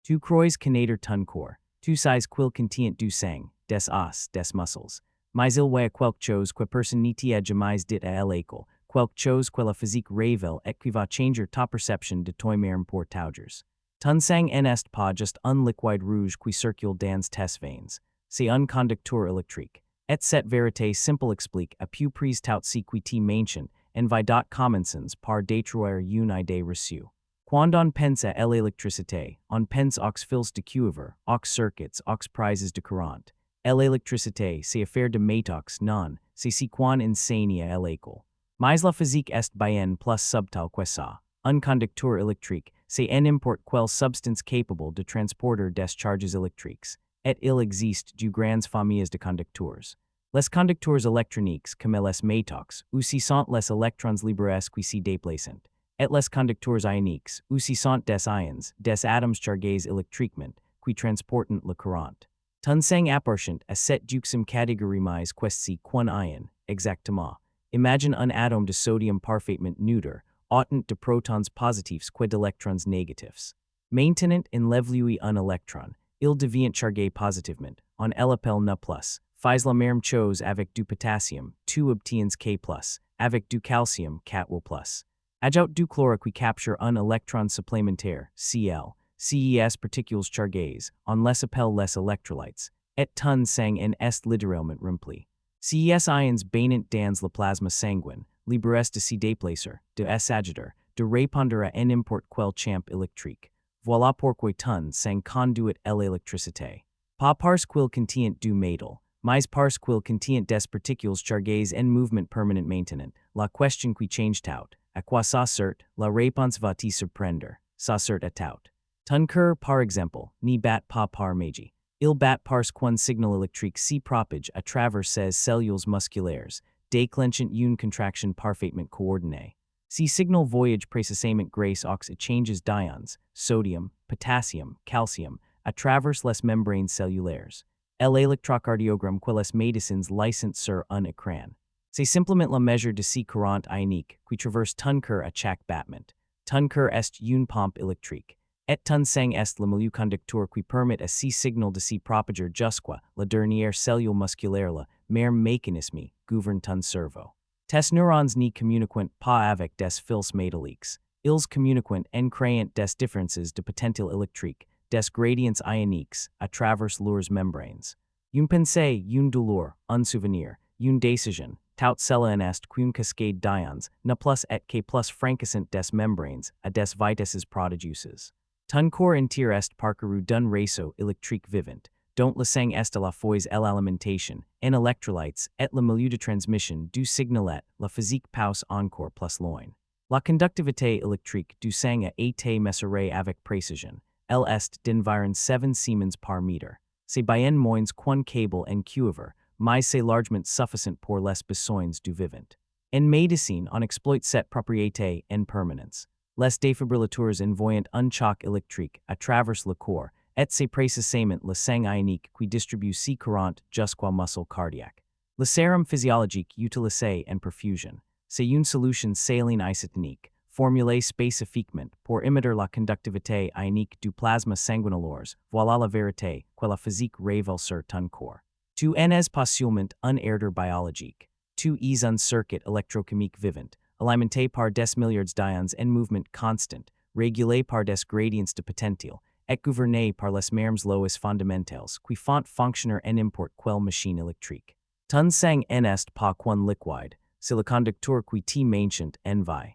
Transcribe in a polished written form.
Tu crois connaître ton corps. Tu sais quel contient du sang, des os, des muscles. Mais il y a quelque chose que personne ne t'a jamais dit à l'école, quelque chose que la physique révèle et qui va changer ta perception de toi-même pour toujours. Ton sang n'est pas juste un liquide rouge qui circule dans tes veines. C'est un conducteur électrique. Et cette vérité simple explique à plus prise tout ce qui t'y mentionne, en va dot commensons par détruire une idée reçue. Quand on pense à l'électricité, on pense aux fils de cuivre, aux circuits, aux prises de courant. L'électricité, c'est affaire de métox, non, c'est si qu'on enseigne à l'école. Mais la physique est bien plus subtile que ça. Un conducteur électrique, c'est n'importe quelle substance capable de transporter des charges électriques. Et il existe de grandes familles de conducteurs. Les conducteurs électroniques, comme les métox, aussi sont les électrons libres qui s'y déplacent. Et les conducteurs ioniques, aussi sont des ions, des atomes chargés électriquement, qui transportent le courant. Ton sang appartient à cette duxum catégorie questi qu'un ion, exactement. Imagine un atome de sodium parfaitement neutre, autant de protons positifs que d'électrons négatifs. Maintenant en l'évoluer un électron, il devient chargé positivement, on l'appelle Na+. Fais la même chose avec du potassium, tu obtiens K+, avec du calcium, Cat+. Ajoute du chlore qui capture un électron supplémentaire, Cl, ces particules chargées, on les appelle les électrolytes, et ton sang en est littéralement rempli. Ces ions baignent dans le plasma sanguin, libres de s'y déplacer, de s'agiter, de répondre à n'importe quel champ électrique. Voilà pourquoi ton sang conduit l'électricité. Pas parce qu'il contient du métal, mais parce qu'il contient des particules chargées en mouvement permanent maintenant. La question qui change tout, à quoi ça sert, la réponse va t'y surprendre, ça sert à tout. Ton cœur, par exemple, n'y bat pas par magie. Il bat parce qu'un signal électrique s'y propage à travers ses cellules musculaires, déclenchant une contraction parfaitement coordonnée. Ce signal voyage précisément grâce aux échanges d'ions, sodium, potassium, calcium, à travers les membranes cellulaires. L'électrocardiogramme que les médecins licensent sur un écran. C'est simplement la mesure de ce courant ionique qui traverse ton cœur à chaque battement. Ton cœur est une pompe électrique. Et ton sang est le milieu conducteur qui permet à ce signal de s'y propager jusqu'à la dernière cellule musculaire, le même mécanisme gouverne ton cerveau. Tes neurones n'y communiquent pas avec des fils métalliques. Ils communiquent en créant des différences de potentiel électrique, des gradients ioniques, à travers leurs membranes. Une pensée, une douleur, un souvenir, une décision, tout cela en est qu'une cascade d'ions, na plus et que plus francissant des membranes, à des vitesses prodigieuses. Ton corps entier est parcouru d'un réseau électrique vivant, dont le sang est la fois l'alimentation, en électrolytes, et le milieu de transmission du signalet, la physique passe encore plus loin. La conductivité électrique du sang a été mesurée avec précision. Elle est d'environ 7 Siemens par mètre. C'est bien moins qu'un câble en cuivre, mais c'est largement suffisant pour les besoins du vivant. En médecine, on exploite cette propriété en permanence. Les défibrillateurs envoient un choc électrique à travers le corps, et c'est précisément le sang ionique qui distribue ce courant jusqu'au muscle cardiaque. Le sérum physiologique utilisé en perfusion, c'est une solution saline isotonique, formulée spécifiquement pour imiter la conductivité ionique du plasma sanguinolaire. Voilà la vérité que la physique révèle sur ton corps. Tu en es pas seulement un herder biologique, tu es un circuit électrochimique vivant, alimenté par des milliards d'ions en mouvement constant, régulé par des gradients de potentiel, et gouverné par les mêmes lois fondamentales qui font fonctionner en n'importe quelle machine électrique. Ton sang en est pas qu'un liquide, c'est le conducteur qui t'y mentionne en vie.